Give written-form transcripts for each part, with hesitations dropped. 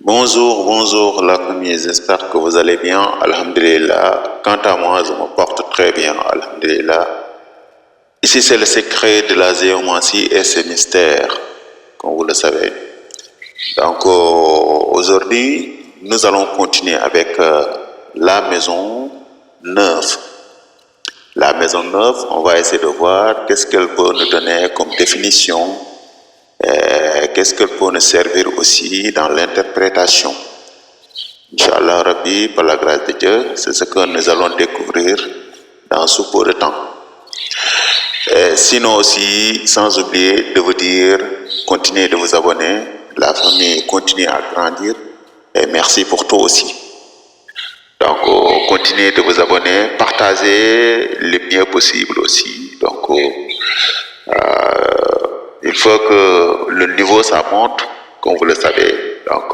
Bonjour la famille, j'espère que vous allez bien, alhamdulillah. Quant à moi, je me porte très bien, alhamdulillah. Ici, c'est le secret de la géomancie et ses mystères, comme vous le savez. Donc, aujourd'hui, nous allons continuer avec la maison neuve. La maison neuve, on va essayer de voir qu'est-ce qu'elle peut nous donner comme définition, qu'est-ce qu'elle peut nous servir aussi dans l'interprétation. Inch'Allah Rabbi, par la grâce de Dieu, c'est ce que nous allons découvrir dans ce peu de temps. Sinon aussi, sans oublier de vous dire, continuez de vous abonner, la famille continue à grandir, et merci pour tout aussi. Donc, continuez de vous abonner, partagez le mieux possible aussi. Donc, il faut que le niveau ça monte, comme vous le savez. Donc,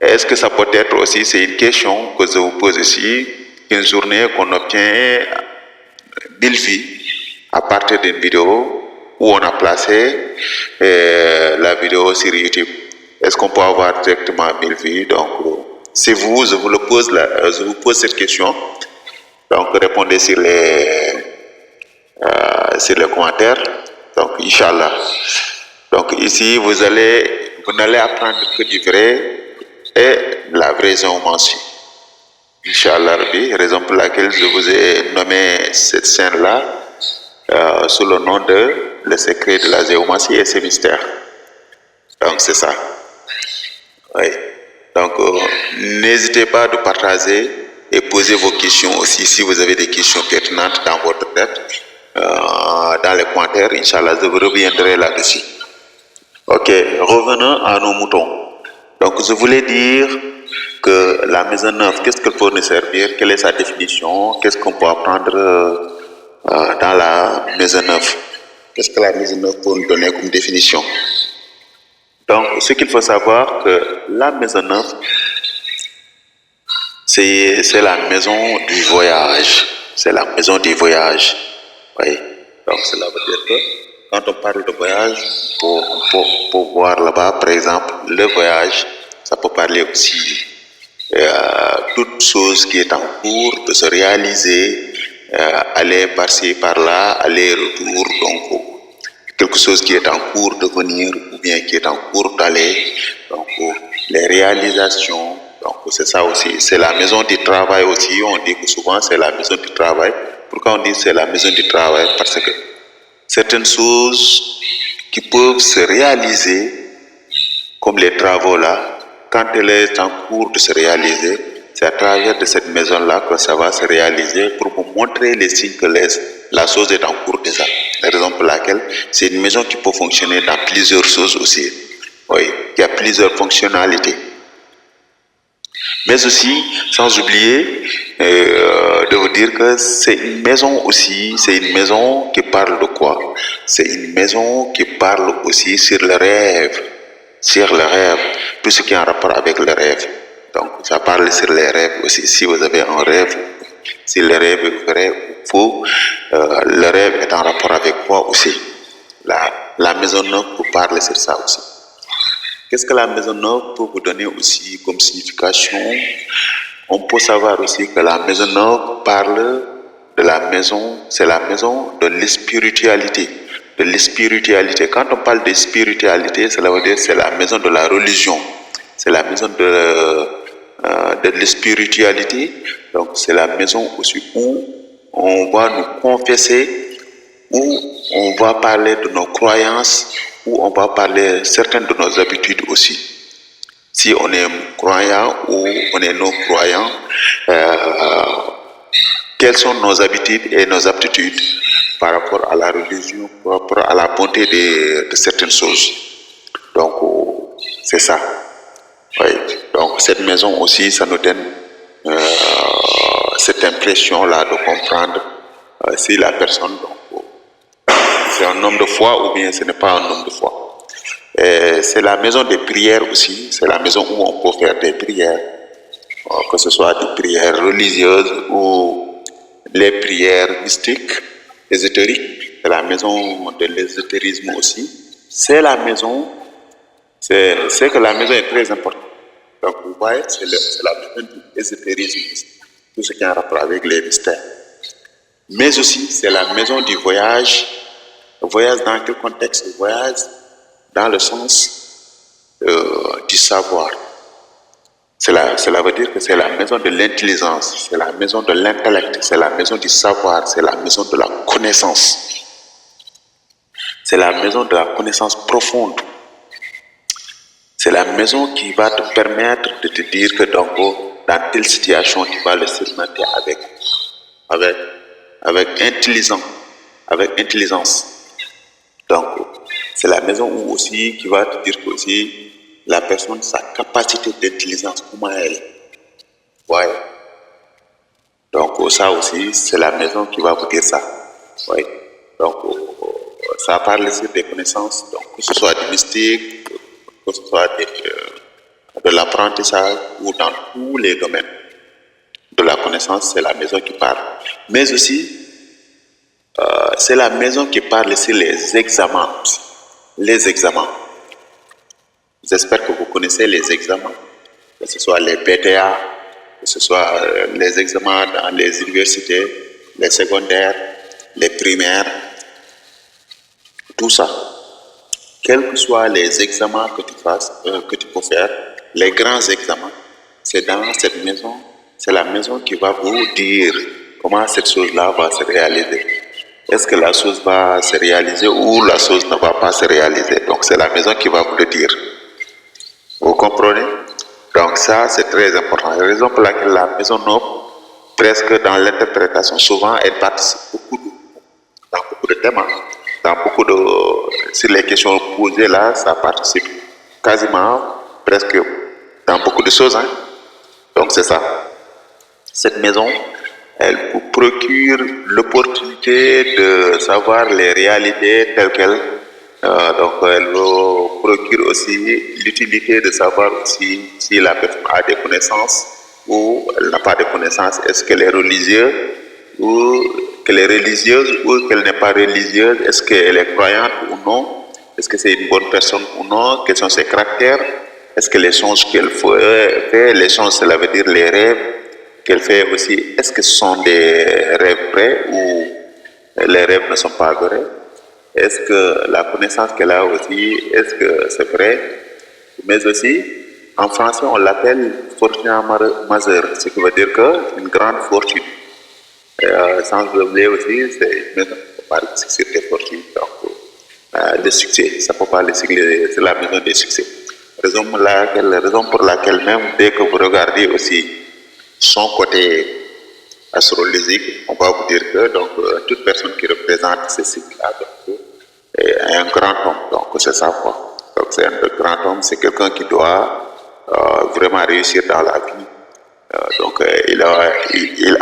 est-ce que ça peut être aussi, c'est une question que je vous pose ici, une journée qu'on obtient 1000 vues à partir d'une vidéo où on a placé la vidéo sur YouTube. Est-ce qu'on peut avoir directement 1000 vues? Donc, c'est vous, je vous pose cette question. Donc, répondez sur les commentaires. Donc, Inch'Allah. Donc, ici, vous n'allez apprendre que du vrai et la vraie géomancie. Inch'Allah, raison pour laquelle je vous ai nommé cette scène-là sous le nom de Le secret de la géomancie et ses mystères. Donc, c'est ça. Oui. Donc, n'hésitez pas à partager et poser vos questions aussi si vous avez des questions pertinentes dans votre tête, dans les commentaires. Inch'Allah, je vous reviendrai là-dessus. Ok, revenons à nos moutons. Donc, je voulais dire que la maison neuve, qu'est-ce qu'elle peut nous servir? Quelle est sa définition? Qu'est-ce qu'on peut apprendre dans la maison neuve? Qu'est-ce que la maison neuve peut nous donner comme définition? Donc, ce qu'il faut savoir, que la maison neuve, c'est la maison du voyage. C'est la maison du voyage. Oui. Donc, cela veut dire que quand on parle de voyage, pour voir là-bas, par exemple, le voyage, ça peut parler aussi toute chose qui est en cours de se réaliser, aller par-ci, par-là, aller-retour, donc quelque chose qui est en cours de venir ou bien qui est en cours d'aller, donc les réalisations, donc c'est ça aussi. C'est la maison du travail aussi, on dit que souvent c'est la maison du travail. Pourquoi on dit c'est la maison du travail? Parce que certaines choses qui peuvent se réaliser, comme les travaux là, quand elle est en cours de se réaliser, c'est à travers de cette maison-là que ça va se réaliser pour vous montrer les signes que la chose est en cours déjà. La raison pour laquelle c'est une maison qui peut fonctionner dans plusieurs choses aussi. Oui, il y a plusieurs fonctionnalités. Mais aussi, sans oublier de vous dire que c'est une maison aussi, c'est une maison qui parle de quoi? C'est une maison qui parle aussi sur le rêve. Sur le rêve, tout ce qui est en rapport avec le rêve. Donc, ça parle sur les rêves aussi. Si vous avez un rêve, si le rêve est vrai ou faux, le rêve est en rapport avec quoi aussi? La maison neuve peut parler sur ça aussi. Qu'est-ce que la maison neuve peut vous donner aussi comme signification? On peut savoir aussi que la maison neuve parle de la maison, c'est la maison de l'spiritualité. De l'spiritualité. Quand on parle de spiritualité, cela veut dire c'est la maison de la religion. C'est la maison de l'spiritualité. Donc c'est la maison aussi où on va nous confesser, où on va parler de nos croyances, où on va parler certaines de nos habitudes aussi. Si on est croyant ou on est non-croyant, quelles sont nos habitudes et nos aptitudes par rapport à la religion, par rapport à la bonté de certaines choses. Donc, c'est ça. Oui. Donc, cette maison aussi, ça nous donne cette impression-là de comprendre si la personne, c'est un homme de foi ou bien ce n'est pas un homme de foi. C'est la maison des prières aussi, c'est la maison où on peut faire des prières, que ce soit des prières religieuses ou les prières mystiques, ésotériques. C'est la maison de l'ésotérisme aussi. C'est la maison, c'est que la maison est très importante. Donc, vous voyez, c'est la maison de l'ésotérisme, tout ce qui a un rapport avec les mystères. Mais aussi, c'est la maison du voyage. Voyage dans quel contexte? Voyage dans le sens du savoir. Cela veut dire que c'est la maison de l'intelligence, c'est la maison de l'intellect, c'est la maison du savoir, c'est la maison de la connaissance. C'est la maison de la connaissance profonde. C'est la maison qui va te permettre de te dire que dans telle situation, tu vas le surmonter avec intelligence. Donc, c'est la maison où aussi qui va te dire que aussi la personne, sa capacité d'intelligence, comment elle est. Ouais. Donc, ça aussi, c'est la maison qui va vous dire ça. Ouais. Donc, ça parle sur des connaissances, donc, que ce soit du mystique, que ce soit de l'apprentissage ou dans tous les domaines de la connaissance, c'est la maison qui parle. Mais aussi, c'est la maison qui parle sur les examens. Les examens. J'espère que vous connaissez les examens, que ce soit les BTA, que ce soit les examens dans les universités, les secondaires, les primaires, tout ça. Quels que soient les examens que tu fasses, que tu peux faire, les grands examens, c'est dans cette maison, c'est la maison qui va vous dire comment cette chose-là va se réaliser. Est-ce que la chose va se réaliser ou la chose ne va pas se réaliser? Donc c'est la maison qui va vous le dire. Vous comprenez? Donc ça, c'est très important. La raison pour laquelle la maison noble, presque dans l'interprétation, souvent, elle participe dans beaucoup de thèmes. Dans beaucoup de... Sur les questions posées là, ça participe quasiment, presque, dans beaucoup de choses. Donc c'est ça. Cette maison, elle vous procure l'opportunité de savoir les réalités telles quelles. Donc elle vous procure aussi l'utilité de savoir aussi si la personne a des connaissances ou elle n'a pas de connaissances. Est-ce qu'elle est religieuse ou qu'elle est religieuse ou qu'elle n'est pas religieuse? Est-ce qu'elle est croyante ou non? Est-ce que c'est une bonne personne ou non? Quels sont ses caractères? Est-ce que les songes qu'elle fait, les songes, cela veut dire les rêves qu'elle fait aussi, est-ce que ce sont des rêves vrais ou les rêves ne sont pas vrais? Est-ce que la connaissance qu'elle a aussi, est-ce que c'est vrai? Mais aussi, en français, on l'appelle fortuna majeure, ce qui veut dire qu'une grande fortune. Sans oublier aussi, c'est une maison qui parle sur des fortunes, donc de succès. Ça peut parler sur la maison des succès. Raison pour laquelle même, dès que vous regardez aussi son côté astrologique, on va vous dire que donc, toute personne qui représente ce cycle-là est un grand homme. Donc c'est ça quoi. Donc c'est un grand homme, c'est quelqu'un qui doit vraiment réussir dans la vie. Donc il a une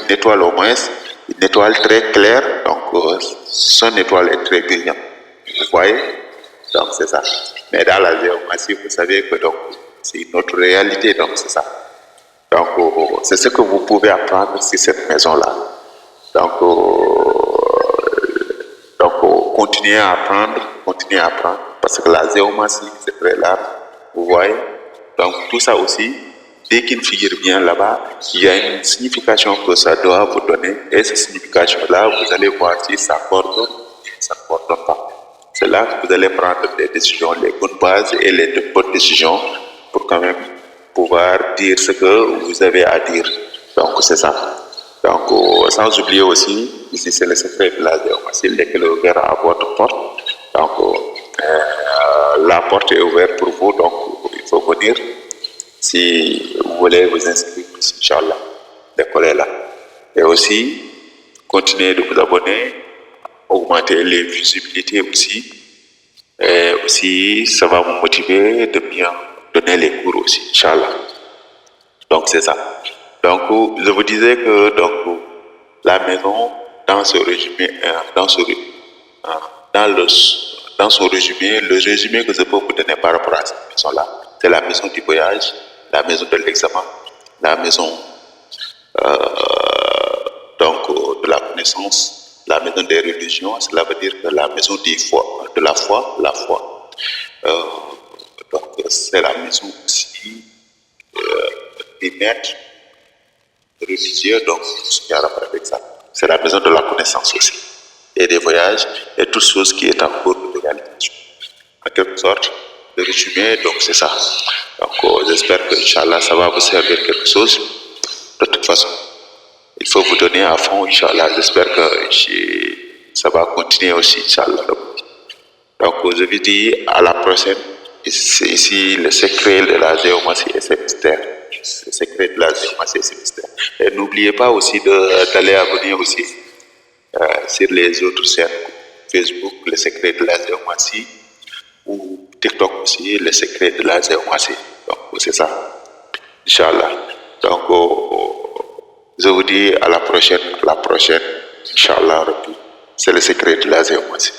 étoile au moins, une étoile très claire. Donc son étoile est très brillante. Vous voyez? Donc c'est ça. Mais dans la géographie, vous savez que donc c'est une autre réalité, donc c'est ça. Donc, c'est ce que vous pouvez apprendre sur cette maison-là. Donc, continuez à apprendre, parce que la géomatie, c'est très large, vous voyez. Donc, tout ça aussi, dès qu'il figure bien là-bas, il y a une signification que ça doit vous donner, et cette signification-là, vous allez voir si ça coordonne ou ça ne coordonne pas. C'est là que vous allez prendre des décisions, les bonnes bases et les bonnes décisions pour quand même pouvoir dire ce que vous avez à dire. Donc c'est ça. Donc sans oublier aussi, ici c'est le secret de la géomatie, lequel est ouvert à votre porte. Donc la porte est ouverte pour vous, donc il faut venir. Si vous voulez vous inscrire, Inch'Allah, l'école est là. Et aussi, continuez de vous abonner, augmenter les visibilités aussi. Et aussi, ça va vous motiver de bien donner les cours aussi, Inch'Allah. Donc c'est ça. Donc je vous disais que donc la maison dans ce résumé, dans son résumé, le résumé que je peux vous donner par rapport à cette maison-là, c'est la maison du voyage, la maison de l'examen, la maison de la connaissance, la maison des religions. Cela veut dire que la maison de la foi, Donc, c'est la maison aussi des maîtres religieux, donc ce qui a rapport avec ça. C'est la maison de la connaissance aussi. Et des voyages et toutes choses qui est en cours de réalisation. En quelque sorte, le résumé, donc c'est ça. Donc, j'espère que, Inch'Allah, ça va vous servir quelque chose. De toute façon, il faut vous donner à fond, Inch'Allah. J'espère que ça va continuer aussi, Inch'Allah. Donc, je vous dis à la prochaine. C'est ici le secret de la géomatie et ses mystères. Le secret de la géomatie et ses mystères. Et n'oubliez pas aussi d'aller abonner aussi sur les autres chaînes. Facebook, le secret de la géomatie, ou TikTok aussi, le secret de la géomatie. Donc, c'est ça. Inch'Allah. Donc, je vous dis à la prochaine, Inch'Allah. C'est le secret de la géomatie.